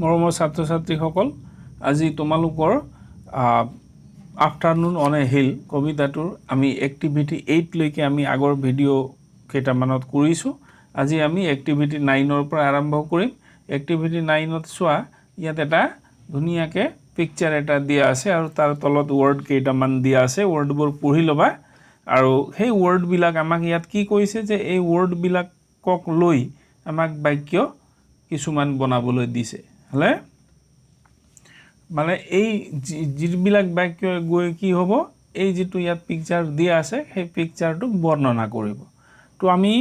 মৰমৰ ছাত্ৰ-ছাত্ৰীসকল আজি তোমালোকৰ আফটাৰনুন অন এ হিল কবিতাটোৰ আমি এক্টিভিটি 8 লৈকে আমি আগৰ ভিডিও কেইটামানত কৰিছো আজি আমি এক্টিভিটি 9 ৰ পৰা আৰম্ভ কৰিম এক্টিভিটি 9 ত চোৱা ইয়াত এটা ধুনিয়াকে পিকচাৰ এটা দিয়া আছে আৰু তাৰ তলত ওয়াৰ্ড কেইটামান দিয়া আছে ওয়াৰ্ডবোৰ পঢ়ি লবা আৰু সেই ওয়াৰ্ড বিলাক আমাক ইয়াত কি কৈছে যে এই ওয়াৰ্ড বিলাকক লৈ আমাক বাক্য কিছুমান বনাবলৈ দিছে হলে মানে এই যিবিলাক বাক্য গৈ কি হ'ব এই যেটো ইয়াত পিকচাৰ দিয়া আছে সেই পিকচাৰটো বৰ্ণনা কৰিব তো আমি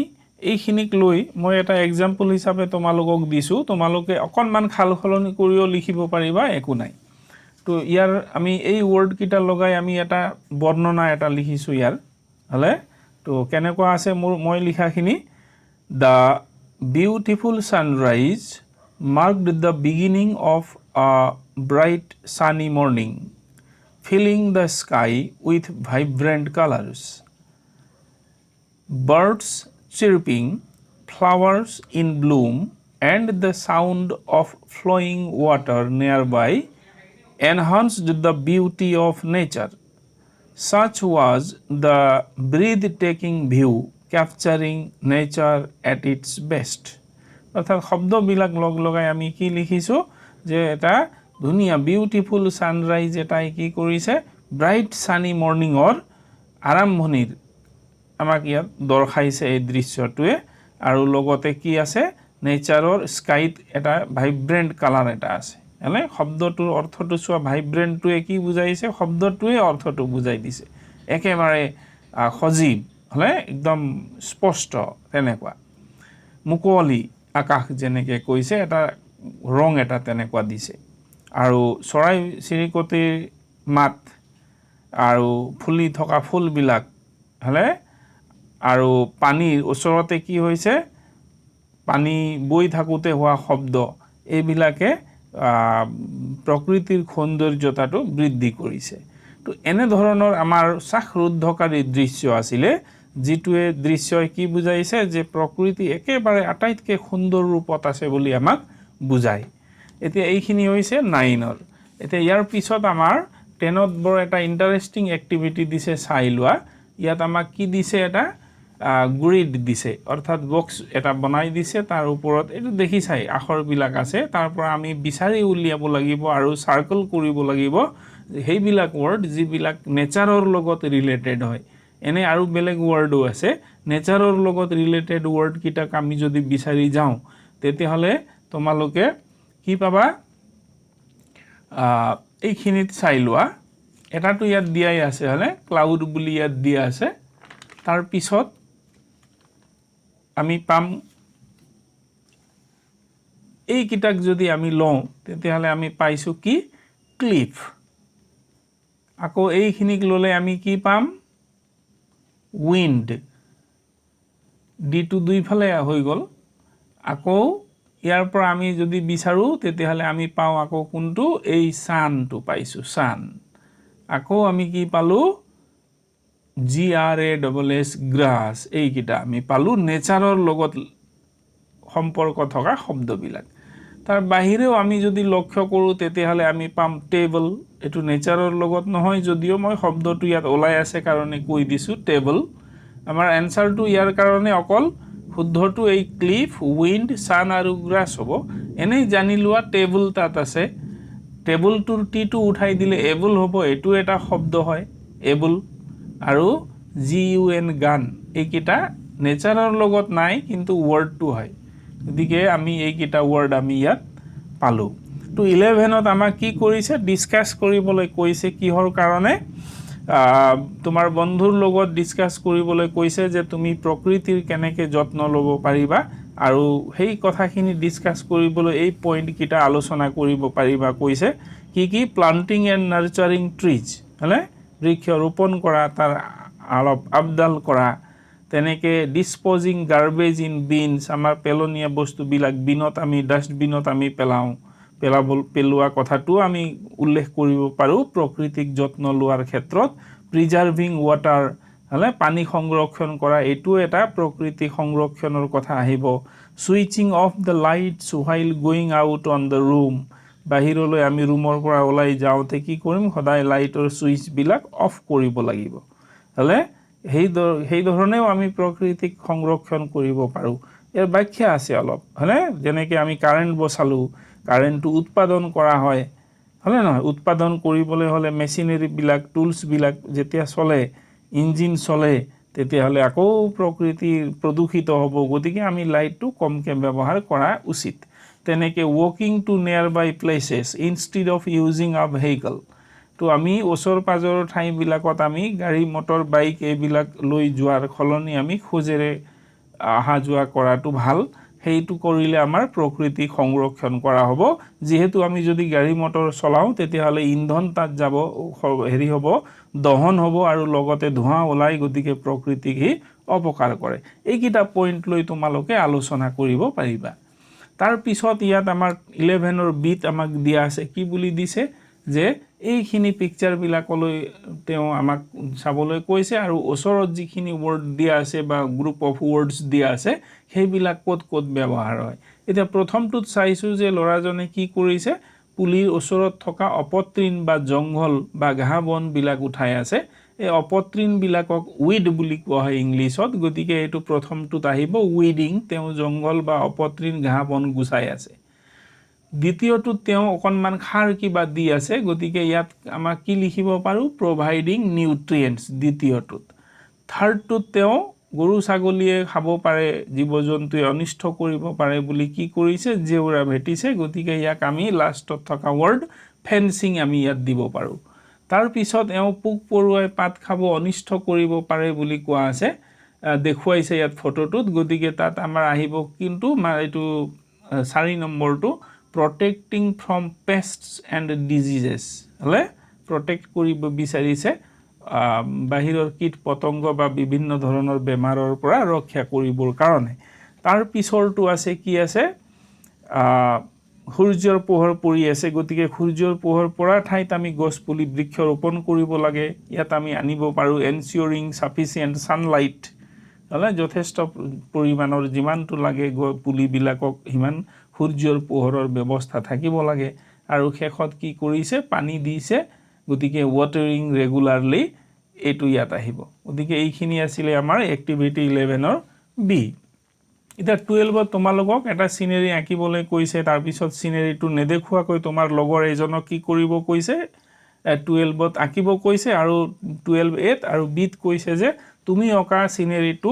এইখিনিক লৈ মই এটা এক্সাম্পল হিচাপে তোমালোকক দিছো তোমালোকে অকনমান খালখলনি কৰিও লিখিব পাৰিবা একো নাই তো ইয়াৰ আমি এই ওয়াৰ্ড কিটা লগাই আমি এটা বৰ্ণনা এটা লিখিছো ইয়াৰ হলে তো কেনেকুৱা আছে মই লিখাখিনি the beautiful sunrise marked the beginning of a bright sunny morning, filling the sky with vibrant colors. Birds chirping, flowers in bloom, and the sound of flowing water nearby enhanced the beauty of nature. Such was the breathtaking view capturing nature at its best. অর্থাৎ শব্দবিলাক লগাই আমি কি লিখিছো যে এটা ধুনিয়া beautiful sunrise এটাই কি কৰিছে ব্ৰাইট সানি মৰ্নিং অৰ আৰম্ভণিৰ আমাক ইয়াত দৰ্শাইছে এই দৃশ্যটোৱে আৰু লগতে কি আছে নেচাৰৰ স্কাইত এটা ভাইব্ৰেন্ট কালাৰ এটা আছে মানে শব্দটোৰ অৰ্থটো চোৱা ভাইব্ৰেন্টটোৱে কি বুজাইছে শব্দটোৱে অৰ্থটো বুজাই দিছে একেবাৰে সজীৱ হলে একদম স্পষ্ট তেনেকুৱা মুকলি আকাশ যেনেকে কৈছে এটা ৰং এটা তেনেকুৱা দিছে আৰু চৰাই চিৰিকটিৰ মাত আৰু ফুলি থকা ফুলবিলাক হলে আৰু পানীৰ ওচৰতে কি হৈছে পানী বৈ থাকোতে হোৱা শব্দ এইবিলাকে প্ৰকৃতিৰ সৌন্দৰ্যতাটো বৃদ্ধি কৰিছে তো এনে ধৰণৰ আমাৰ চাখৰুদ্ধকাৰী দৃশ্য আছিলে যিটোৱে দৃশ্যই কি বুজাইছে যে প্ৰকৃতি একেবাৰে আটাইতকে সুন্দৰ ৰূপত আছে বুলি আমাক বুজায় এতিয়া এইখিনি হৈছে 9 ৰ এতিয়া ইয়াৰ পিছত আমাৰ 10 ত বৰ এটা ইন্টাৰেষ্টিং এক্টিভিটি দিছে চাই লোৱা ইয়াত আমাক কি দিছে এটা গ্ৰিড দিছে অৰ্থাৎ বক্স এটা বনাই দিছে তাৰ ওপৰত এটো দেখি চাই আখৰ বিলাক আছে তাৰ পৰা আমি বিচাৰি উলিয়াব লাগিব আৰু সাৰ্কেল কৰিব লাগিব হেইবিলাক ওয়াৰ্ড যিবিলাক নেচাৰৰ লগত ৰিলেটেড হয় এনে আৰু বেলেগ ওয়াৰ্ডও আছে নেচাৰৰ লগত ৰিলেটেড ওয়াৰ্ড কিটাক আমি যদি বিচাৰি যাওঁ তেতিয়াহলে তোমালোকে কি পাবা এইখিনিত চাই লোৱা এটাটো ইয়াত দিয়াই আছে হলে ক্লাউড বুলি ইয়াত দিয়া আছে তাৰ পিছত আমি পাম এই কিটাক যদি আমি লওঁ তেতিয়াহলে আমি পাইছো কি ক্লিফ আকৌ এইখিনিক ললে আমি কি পাম উইন্ড ডিটো দুই ফালে হৈ গল আকৌ ইয়াৰ পৰা আমি যদি বিচাৰো তেতিয়াহলে আমি পাও আকৌ কোনটো এই সানটো পাইছো সান আকৌ আমি কি পালো GRASS গ্ৰাছ এই কিটা আমি পালো নেচাৰৰ লগত সম্পৰ্ক থকা শব্দবিলাক তাৰ বাহিৰেও আমি যদি লক্ষ্য কৰো তেতিয়াহলে আমি পাম টেবল এটো নেচাৰৰ লগত নহয় যদিও মই শব্দটো ইয়াত ওলাই আছে কাৰণে কৈ দিছো টেবল আমাৰ এনসাৰটো ইয়াৰ কাৰণে অকল শুদ্ধটো এই ক্লিফ উইন্ড সান আৰু গ্ৰাছ হ'ব এনেই জানি লোৱা টেবল তাত আছে টেবলটোৰ টিটো উঠাই দিলে এবল হ'ব এটো এটা শব্দ হয় এবল আৰু GUN গান এইকিটা নেচাৰৰ লগত নাই কিন্তু ওয়াৰ্ডটো হয় গতিকে আমি এইকিটা ওয়াৰ্ড আমি ইয়াত পালো তো 11 ত আমাক কি কৰিছে ডিসকাস কৰিবলৈ কৈছে কিহৰ কাৰণে তোমাৰ বন্ধুৰ লগত ডিসকাস কৰিবলৈ কৈছে যে তুমি প্ৰকৃতিৰ কেনেকে যত্ন ল'ব পাৰিবা আৰু সেই কথাখিনি ডিসকাস কৰিবলৈ এই পইণ্ট কিটা আলোচনা কৰিব পাৰিবা কৈছে কি প্লান্টিং এণ্ড নাৰ্চাৰিং ট্ৰিজ হলে বৃক্ষ ৰোপণ কৰা তাৰ অলপ আপডাল কৰা তেনেকে ডিসপোজিং গাৰ্বেজ ইন বিনস আমাৰ পেলনীয়া বস্তুবিলাক বিনত আমি ডাষ্টবিনত আমি পেলোৱা কথাটো আমি উল্লেখ কৰিব পাৰো প্ৰকৃতিক যত্ন লোৱাৰ ক্ষেত্ৰত প্ৰিজাৰ্ভিং ওয়াটাৰ হলে পানী সংৰক্ষণ কৰা এটো এটা প্ৰকৃতি সংৰক্ষণৰ কথা আহিব switching off the lights while going out on the room বাহিৰলৈ আমি ৰুমৰ পৰা ওলাই যাওঁতে কি কৰিম সদায় লাইটৰ সুইচবিলাক অফ কৰিব লাগিব হলে সেই ধৰণেও আমি প্ৰকৃতিক সংৰক্ষণ কৰিব পাৰোঁ ইয়াৰ ব্যাখ্যা আছে অলপ হলে যেনেকৈ আমি কাৰেণ্ট বচালো কাৰেণ্টটো উৎপাদন কৰা হয় হলে নহয় উৎপাদন কৰিবলৈ হলে মেচিনাৰী বিলাক টুলছ বিলাক যেতিয়া চলে ইঞ্জিন চলে তেতিয়াহলে আকৌ প্ৰকৃতি প্ৰদূষিত হ'ব গতিকে আমি লাইটটো কমকে ব্যৱহাৰ কৰা উচিত তেনেকৈ ৱাকিং to nearby places instead of using a vehicle তো আমি ওচৰ পাজৰৰ ঠাইবিলাকত আমি গাড়ী মটৰ বাইক এইবিলাক লৈ যোৱাৰ সলনি আমি খোজেৰে অহা যোৱা কৰাটো ভাল সেইটো কৰিলে আমাৰ প্ৰকৃতিক সংৰক্ষণ কৰা হ'ব যেহেতু আমি যদি গাড়ী মটৰ চলাওঁ তেতিয়াহলে ইন্ধন তাত যাব হেৰি হ'ব দহন হ'ব আৰু লগতে ধোঁৱা ওলাই গতিকে প্ৰকৃতিক অপকাৰ কৰে এইকেইটা পইণ্ট লৈ তোমালোকে আলোচনা কৰিব পাৰিবা তাৰ পিছত ইয়াত আমাৰ 11ৰ বিট আমাক দিয়া আছে কি বুলি দিছে যে এইখিনি পিকচাৰ বিলাকলৈ তেওঁ আমাক চাবলৈ কৈছে আৰু ওচৰত যিখিনি ৱৰ্ড দিয়া আছে বা গ্ৰুপ অফ ৱৰ্ডছ দিয়া আছে সেইবিলাক ক'ত ক'ত ব্যৱহাৰ হয় এতিয়া প্ৰথমটোত চাইছো যে ল'ৰাজনে কি কৰিছে পুলিৰ ওচৰত থকা অপতৃণ বা জংঘল বা ঘাঁহ বন বিলাক উঠাই আছে এই অপতৃণ বিলাকক উইড বুলি কোৱা হয় ইংলিছত গতিকে এইটো প্ৰথমটোত আহিব উইডিং তেওঁ জংঘল বা অপতৃণ ঘাঁহ বন গুচাই আছে দ্বিতীয়টোত তেওঁ অকনমান খাৰ কিবা দি আছে গতিকে ইয়াত আমাক কি লিখিব পাৰো প্ৰভাইডিং নিউট্ৰিয়েন্টছ দ্বিতীয়টোত থাৰ্ডটোত তেওঁ গৰু ছাগলীয়ে খাব পাৰে জীৱ-জন্তুৱে অনিষ্ট কৰিব পাৰে বুলি কি কৰিছে জেউৰা ভেটিছে গতিকে ইয়াক আমি লাষ্টত থকা ৱৰ্ড ফেন্সিং আমি ইয়াত দিব পাৰো তাৰ পিছত এওঁ পোক পৰুৱাই পাত খাব অনিষ্ট কৰিব পাৰে বুলি কোৱা আছে দেখুৱাইছে ইয়াত ফটোটোত গতিকে তাত আমাৰ আহিব কিন্তু এইটো 4 নম্বৰটো protecting from pests and diseases হলে protect কৰিব বিচাৰিছে বাহিৰৰ কীট পতংগ বা বিভিন্ন ধৰণৰ বেমাৰৰ পৰা ৰক্ষা কৰিবৰ কাৰণে তাৰ পিছৰটো আছে কি আছে সূৰ্যৰ পোহৰ পৰি আছে গতিকে সূৰ্যৰ পোহৰ পৰা ঠাইত আমি গছ পুলি বৃক্ষ ৰোপণ কৰিব লাগে ইয়াত আমি আনিব পাৰো ensuring sufficient sunlight হলে যথেষ্ট পৰিমাণৰ যিমানটো লাগে পুলিবিলাকক হিমান সূৰ্যৰ পোহৰৰ ব্যৱস্থা থাকিব লাগে আৰু শেষত কি কৰিছে পানী দিছে গতিকে ওয়াটাৰিং ৰেগুলাৰলি এটো ইয়াত আহিব গতিকে এইখিনি আছিল আমাৰ এক্টিভিটি 11ৰ বি এটা 12ত তোমালোকক এটা সিনাৰি আঁকিবলৈ কৈছে তাৰ পিছত সিনাৰিটো নেদেখুৱাকৈ তোমাৰ লগৰ এজনক কি কৰিব কৈছে 12ত আঁকিব কৈছে আৰু 12a আৰু বিত কৈছে যে তুমি অকা সিনাৰিটো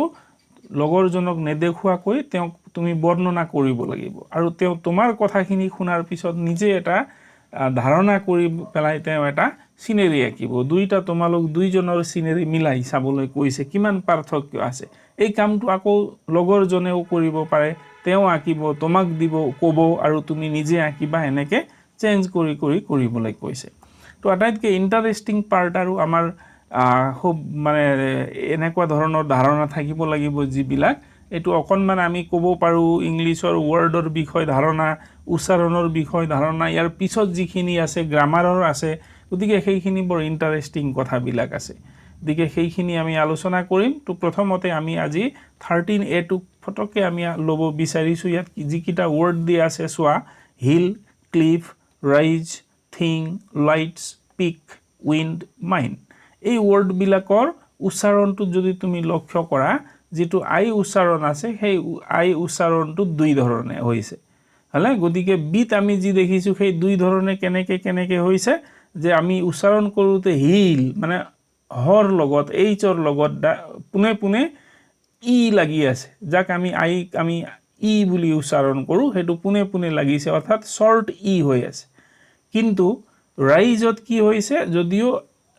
লগৰজনক নেদেখুৱাকৈ তেওঁ তুমি বৰ্ণনা কৰিব লাগিব আৰু তেওঁ তোমাৰ কথাখিনি শুনাৰ পিছত নিজে এটা ধাৰণা কৰি পেলাই তেওঁ এটা সিনাৰি আঁকিব দুইটা তোমালোক দুইজনৰ সিনাৰি মিলাই চাবলৈ কৈছে কিমান পাৰ্থক্য আছে এই কামটো আকৌ লগৰজনেও কৰিব পাৰে তেওঁ আঁকিব তোমাক দিব ক'ব আৰু তুমি নিজে আঁকিবা এনেকে চেঞ্জ কৰি কৰিবলৈ কৈছে তো আটাইতকৈ ইন্টাৰেষ্টিং পাৰ্ট আৰু আমাৰ খুব মানে এনেকুৱা ধৰণৰ ধাৰণা থাকিব লাগিব যিবিলাক এটো অকনমান আমি ক'ব পাৰো ইংলিছৰ ৱৰ্ডৰ বিষয় ধাৰণা উচ্চাৰণৰ বিষয় ধাৰণা ইয়াৰ পিছত যিখিনি আছে গ্ৰামাৰৰ আছে গতিকে সেইখিনি বৰ ইন্টাৰেষ্টিং কথাবিলাক আছে গতিকে সেইখিনি আমি আলোচনা কৰিম তো প্ৰথমতে আমি আজি 13a টো ফটকে আমি ল'ব বিচাৰিছো ইয়াত যিকিটা ৱৰ্ড দিয়া আছে চোৱা হিল ক্লিফ ৰাইজ থিং লাইটছ পিক উইন্ড মাইন এই ৱৰ্ড বিলাকৰ উচ্চাৰণটো যদি তুমি লক্ষ্য কৰা যেটো আই উচ্চাৰণ আছে সেই আই উচ্চাৰণটো দুই ধৰণে হৈছে হলে গতিকে বিত আমি যি দেখিছো সেই দুই ধৰণে কেনেকে হৈছে যে আমি উচ্চাৰণ কৰোতে হিল মানে হৰ লগত এইচৰ লগত পুনে ই লাগি আছে যাক আমি ই বুলি উচ্চাৰণ কৰো হেতু পুনে লাগিছে অৰ্থাৎ শৰ্ট ই হৈ আছে কিন্তু ৰাইজত কি হৈছে যদিও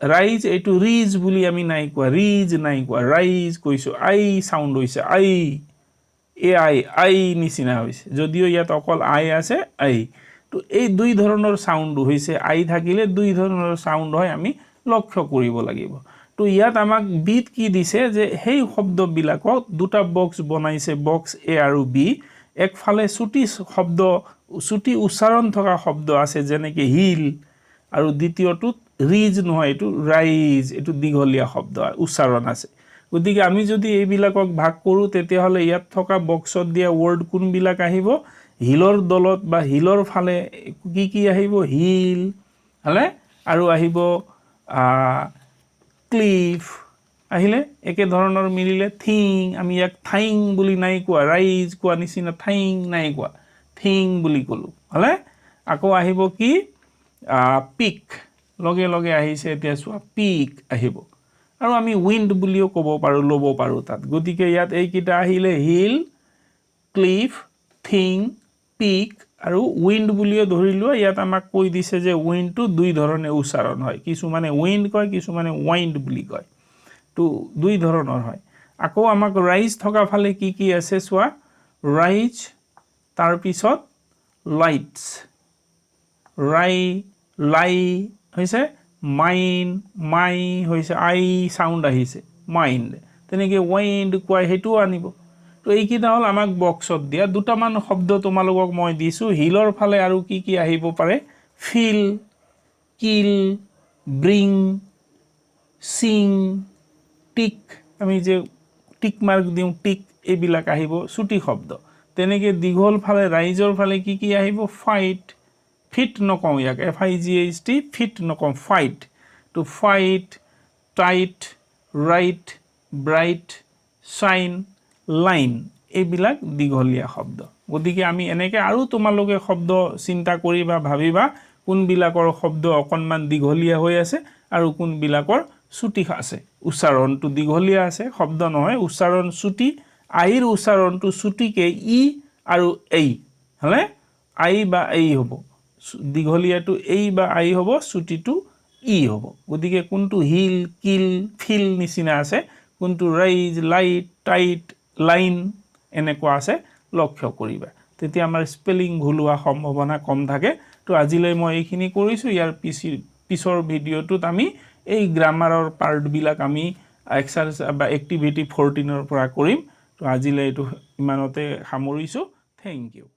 ৰাইজ এটো ৰিজ বুলি আমি নাই কোৱা ৰিজ নাই কোৱা ৰাইজ কৈছো আই সাউন্ড হৈছে আই নিচিনা হৈছে যদিও ইয়াত অকল আই আছে আই তো এই দুই ধৰণৰ সাউন্ড হৈছে আই থাকিলে দুই ধৰণৰ সাউন্ড হয় আমি লক্ষ্য কৰিব লাগিব তো ইয়াত আমাক বিট কি দিছে যে সেই শব্দবিলাকক দুটা বক্স বনাইছে বক্স এ আৰু বি একফালে ছুটি উচ্চাৰণ থকা শব্দ আছে যেনেকৈ হিল আৰু দ্বিতীয়টো ৰিজ নহয় এটো ৰাইজ এটো দীঘলীয়া শব্দ উচ্চাৰণ আছে গতিকে আমি যদি এইবিলাকক ভাগ কৰোঁ তেতিয়াহ'লে ইয়াত থকা বক্সত দিয়া ৱৰ্ড কোনবিলাক আহিব হিলৰ দলত বা হিলৰ ফালে কি আহিব হিল হলে আৰু আহিব ক্লিফ আহিলে একে ধৰণৰ মিলিলে থিং আমি ইয়াক থাইং বুলি নাই কোৱা ৰাইজ কোৱা নিচিনা থাইং নাই কোৱা থিং বুলি ক'লো হলে আকৌ আহিব কি পিক লগে লগে আহিছে এতিয়া চোৱা পিক আহিব আৰু আমি উইন্ড বুলিও ক'ব পাৰো ল'ব পাৰো তাত গতিকে ইয়াত এইকেইটা আহিলে হিল ক্লিফ থিং পিক আৰু উইন্ড বুলিও ধৰি লোৱা ইয়াত আমাক কৈ দিছে যে উইন্ডটো দুই ধৰণে উচ্চাৰণ হয় কিছুমানে উইন্ড কয় কিছুমানে ওয়াইন্ড বুলি কয় তো দুই ধৰণৰ হয় আকৌ আমাক ৰাইজ থকা ফালে কি আছে চোৱা ৰাইজ তাৰ পিছত লাইটস লাই হৈছে মাইন মাই হৈছে আই সাউন্ড আহিছে মাইন্ড তেনেকৈ ওয়াইন্ড কয় হেতু আনিব তো এইকেইটা হ'ল আমাক বক্সত দিয়া দুটামান শব্দ তোমালোকক মই দিছো হিলৰ ফালে আৰু কি আহিব পাৰে ফিল কিল ব্ৰিং সিং টিক আমি যে টিক মাৰ্ক দিওঁ টিক এইবিলাক আহিব ছুটি শব্দ তেনেকৈ দীঘল ফালে ৰাইজৰ ফালে কি আহিব ফাইট ফিট নকওঁ ইয়াক FIGHT ফিট নকওঁ fight to fight tight right bright shine line এইবিলাক দীঘলীয়া শব্দ গতিকে আমি এনেকৈ আৰু তোমালোকে শব্দ চিন্তা কৰিবা ভাবিবা কোনবিলাকৰ শব্দ অকণমান দীঘলীয়া হৈ আছে আৰু কোনবিলাকৰ ছুটি আছে উচ্চাৰণটো দীঘলীয়া আছে শব্দ নহয় উচ্চাৰণ ছুটি আইৰ উচ্চাৰণটো ছুটিকে ই আৰু এই হলে আই বা এই হ'ব দীঘলীয়াটো এই বা আই হ'ব ছুটিটো ই হ'ব গতিকে কোনটো হিল কিল ফিল নিচিনা আছে কোনটো ৰাইজ লাইট টাইট লাইন এনেকুৱা আছে লক্ষ্য কৰিবা তেতিয়া আমাৰ স্পেলিং ভুল হোৱাৰ সম্ভাৱনা কম থাকে তো আজিলৈ মই এইখিনি কৰিছো ইয়াৰ পিছৰ ভিডিঅ'টোত আমি এই গ্ৰামাৰৰ পাৰ্টবিলাক আমি এক্সাৰসাইজ বা এক্টিভিটি 14 ৰ পৰা কৰিম তো আজিলৈ এইটো ইমানতে সামৰিছো থেংক ইউ